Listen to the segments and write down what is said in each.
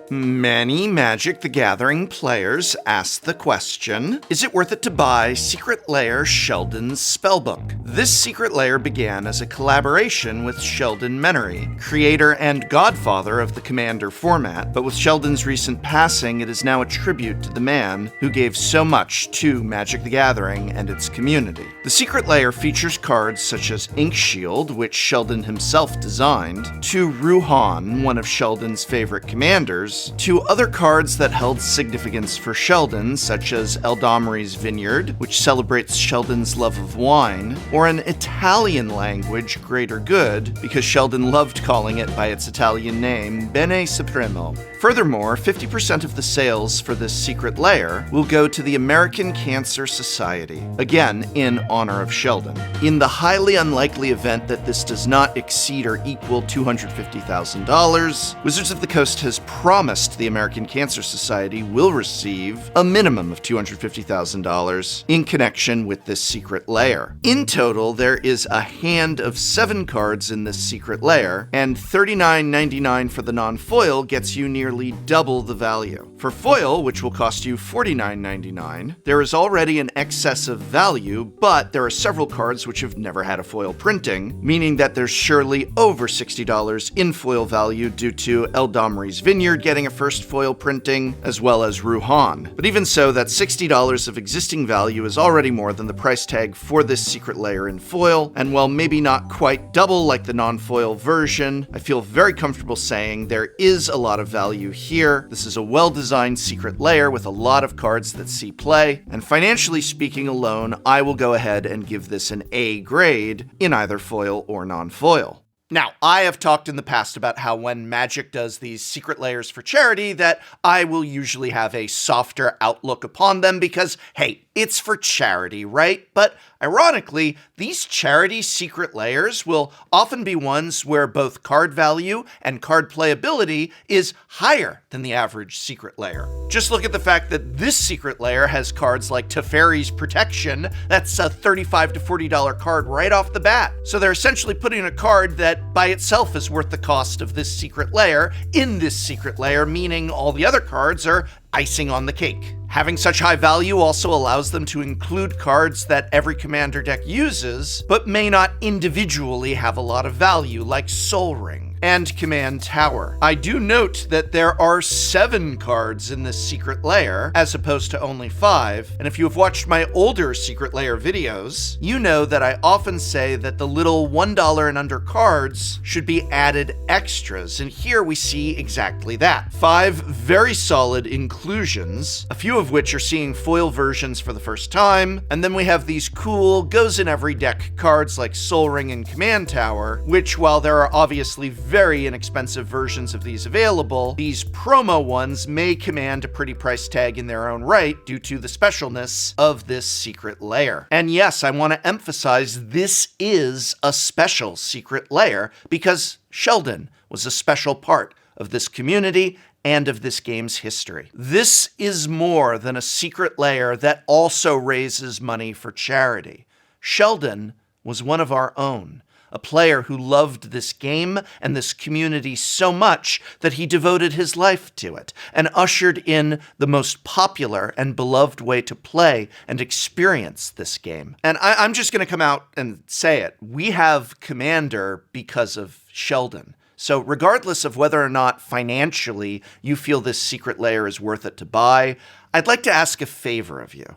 Many Magic the Gathering players ask the question, is it worth it to buy Secret Lair Sheldon's Spellbook? This Secret Lair began as a collaboration with Sheldon Menery, creator and godfather of the Commander format, but with Sheldon's recent passing, it is now a tribute to the man who gave so much to Magic the Gathering and its community. The Secret Lair features cards such as Ink Shield, which Sheldon himself designed, to Ruhan, one of Sheldon's favorite commanders, to other cards that held significance for Sheldon, such as Eldamri's Vineyard, which celebrates Sheldon's love of wine, or an Italian language greater good, because Sheldon loved calling it by its Italian name, Bene Supremo. Furthermore, 50% of the sales for this Secret Lair will go to the American Cancer Society, again in honor of Sheldon. In the highly unlikely event that this does not exceed or equal $250,000, Wizards of the Coast has promised the American Cancer Society will receive a minimum of $250,000 in connection with this Secret Lair. In total, there is a hand of 7 cards in this Secret Lair, and $39.99 for the non-foil gets you nearly double the value. For foil, which will cost you $49.99, there is already an excess of value, but there are several cards which have never had a foil printing, meaning that there's surely over $60 in foil value due to Eldamri's Vineyard getting a first foil printing, as well as Ruhan. But even so, that $60 of existing value is already more than the price tag for this Secret Lair in foil, and while maybe not quite double like the non-foil version, I feel very comfortable saying there is a lot of value here. This is a well-designed Secret Lair with a lot of cards that see play, and financially speaking alone, I will go ahead and give this an A grade in either foil or non-foil. Now, I have talked in the past about how when Magic does these Secret Lairs for charity that I will usually have a softer outlook upon them because, hey, it's for charity, right? But ironically, these charity Secret Lairs will often be ones where both card value and card playability is higher than the average Secret Lair. Just look at the fact that this Secret Lair has cards like Teferi's Protection. That's a $35 to $40 card right off the bat. So they're essentially putting a card that by itself is worth the cost of this Secret Lair in this Secret Lair, meaning all the other cards are icing on the cake. Having such high value also allows them to include cards that every commander deck uses, but may not individually have a lot of value, like Sol Ring and Command Tower. I do note that there are 7 cards in this Secret Lair, as opposed to only 5, and if you have watched my older Secret Lair videos, you know that I often say that the little $1 and under cards should be added extras, and here we see exactly that. 5 very solid inclusions, a few of which are seeing foil versions for the first time, and then we have these cool, goes in every deck cards like Sol Ring and Command Tower, which while there are obviously very inexpensive versions of these available, these promo ones may command a pretty price tag in their own right due to the specialness of this Secret Lair. And yes, I want to emphasize this is a special Secret Lair because Sheldon was a special part of this community and of this game's history. This is more than a Secret Lair that also raises money for charity. Sheldon was one of our own, a player who loved this game and this community so much that he devoted his life to it and ushered in the most popular and beloved way to play and experience this game. And I'm just going to come out and say it. We have Commander because of Sheldon. So regardless of whether or not financially you feel this Secret Lair is worth it to buy, I'd like to ask a favor of you.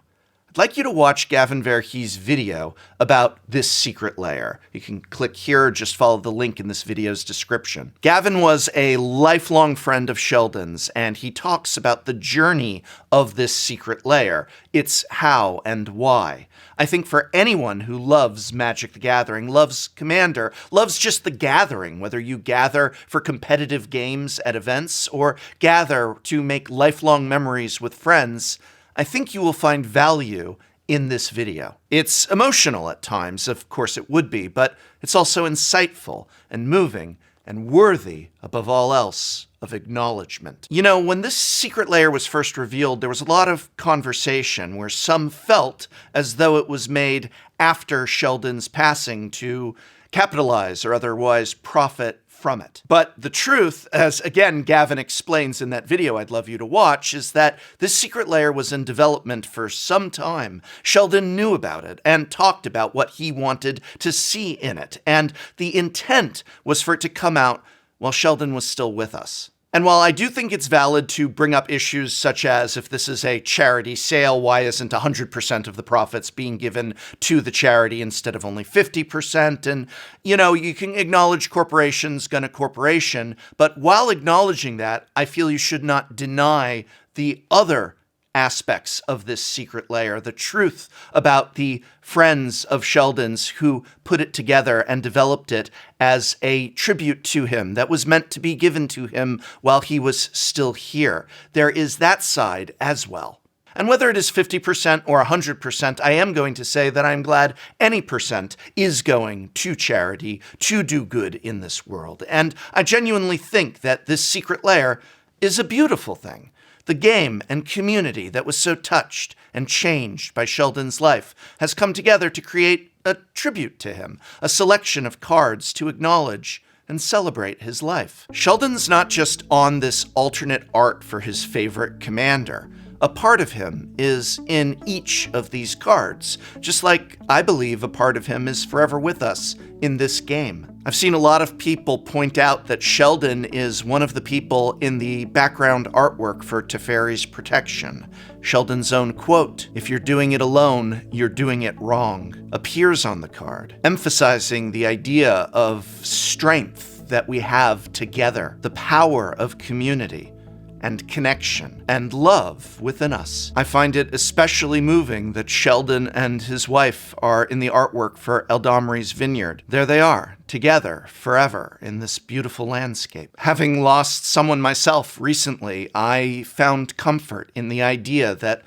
I'd like you to watch Gavin Verhey's video about this Secret Lair. You can click here or just follow the link in this video's description. Gavin was a lifelong friend of Sheldon's, and he talks about the journey of this Secret Lair, its how and why. I think for anyone who loves Magic the Gathering, loves Commander, loves just the gathering, whether you gather for competitive games at events or gather to make lifelong memories with friends, I think you will find value in this video. It's emotional at times, of course it would be, but it's also insightful and moving and worthy, above all else, of acknowledgement. You know, when this Secret Lair was first revealed, there was a lot of conversation where some felt as though it was made after Sheldon's passing to capitalize or otherwise profit from it. But the truth, as again Gavin explains in that video I'd love you to watch, is that this secret lair was in development for some time. Sheldon knew about it and talked about what he wanted to see in it, and the intent was for it to come out while Sheldon was still with us. And while I do think it's valid to bring up issues such as, if this is a charity sale, why isn't 100% of the profits being given to the charity instead of only 50%? And, you can acknowledge corporations gonna corporation, but while acknowledging that, I feel you should not deny the other aspects of this secret lair, the truth about the friends of Sheldon's who put it together and developed it as a tribute to him that was meant to be given to him while he was still here. There is that side as well. And whether it is 50% or 100%, I am going to say that I'm glad any percent is going to charity to do good in this world. And I genuinely think that this secret lair is a beautiful thing. The game and community that was so touched and changed by Sheldon's life has come together to create a tribute to him, a selection of cards to acknowledge and celebrate his life. Sheldon's not just on this alternate art for his favorite commander. A part of him is in each of these cards, just like I believe a part of him is forever with us in this game. I've seen a lot of people point out that Sheldon is one of the people in the background artwork for Teferi's protection. Sheldon's own quote, "If you're doing it alone, you're doing it wrong," appears on the card, emphasizing the idea of strength that we have together, the power of community and connection and love within us. I find it especially moving that Sheldon and his wife are in the artwork for Eldamri's vineyard. There they are, together, forever, in this beautiful landscape. Having lost someone myself recently, I found comfort in the idea that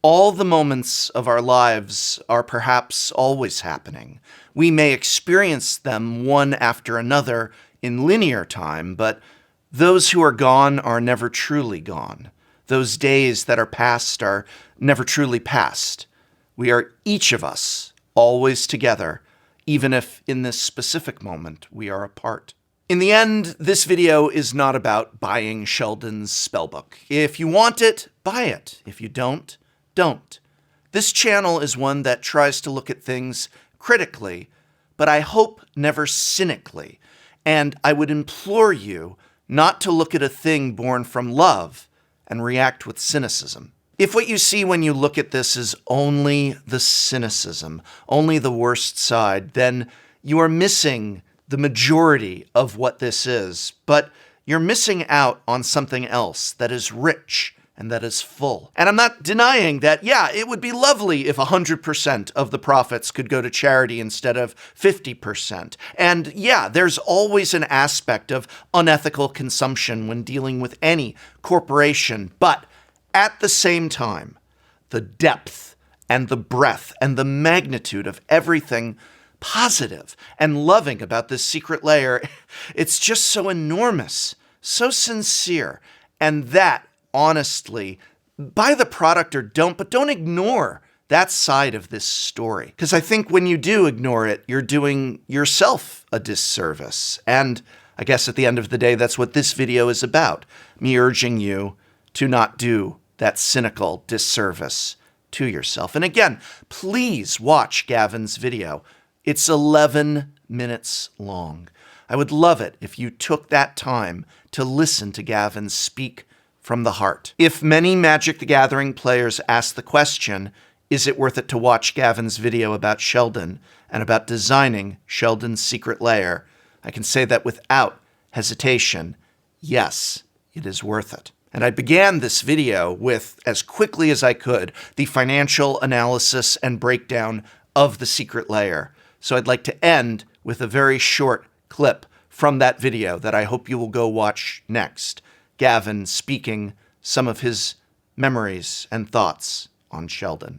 all the moments of our lives are perhaps always happening. We may experience them one after another in linear time, but those who are gone are never truly gone. Those days that are past are never truly past. We are each of us always together, even if in this specific moment we are apart. In the end, this video is not about buying Sheldon's Spellbook. If you want it, buy it. If you don't, don't. This channel is one that tries to look at things critically, but I hope never cynically. And I would implore you not to look at a thing born from love and react with cynicism. If what you see when you look at this is only the cynicism, only the worst side, then you are missing the majority of what this is, but you're missing out on something else that is rich and that is full. And I'm not denying that, yeah, it would be lovely if 100% of the profits could go to charity instead of 50%. And yeah, there's always an aspect of unethical consumption when dealing with any corporation. But at the same time, the depth and the breadth and the magnitude of everything positive and loving about this secret lair, it's just so enormous, so sincere, and that honestly, buy the product or don't, but don't ignore that side of this story. Because I think when you do ignore it, you're doing yourself a disservice. And I guess at the end of the day, that's what this video is about. Me urging you to not do that cynical disservice to yourself. And again, please watch Gavin's video. It's 11 minutes long. I would love it if you took that time to listen to Gavin speak from the heart. If many Magic the Gathering players ask the question, is it worth it to watch Gavin's video about Sheldon and about designing Sheldon's secret lair? I can say that without hesitation, yes, it is worth it. And I began this video with, as quickly as I could, the financial analysis and breakdown of the secret lair. So I'd like to end with a very short clip from that video that I hope you will go watch next. Gavin speaking some of his memories and thoughts on Sheldon.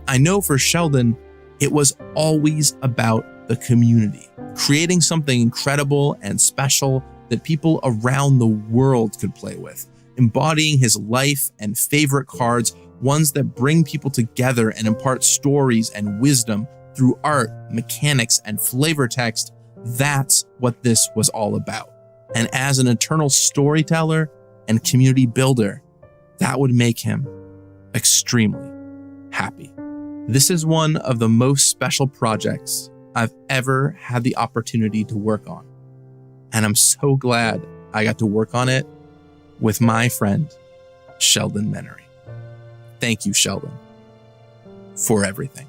I know for Sheldon, it was always about the community, creating something incredible and special that people around the world could play with, embodying his life and favorite cards, ones that bring people together and impart stories and wisdom through art, mechanics, and flavor text. That's what this was all about. And as an eternal storyteller and community builder, that would make him extremely happy. This is one of the most special projects I've ever had the opportunity to work on. And I'm so glad I got to work on it with my friend, Sheldon Menery. Thank you, Sheldon, for everything.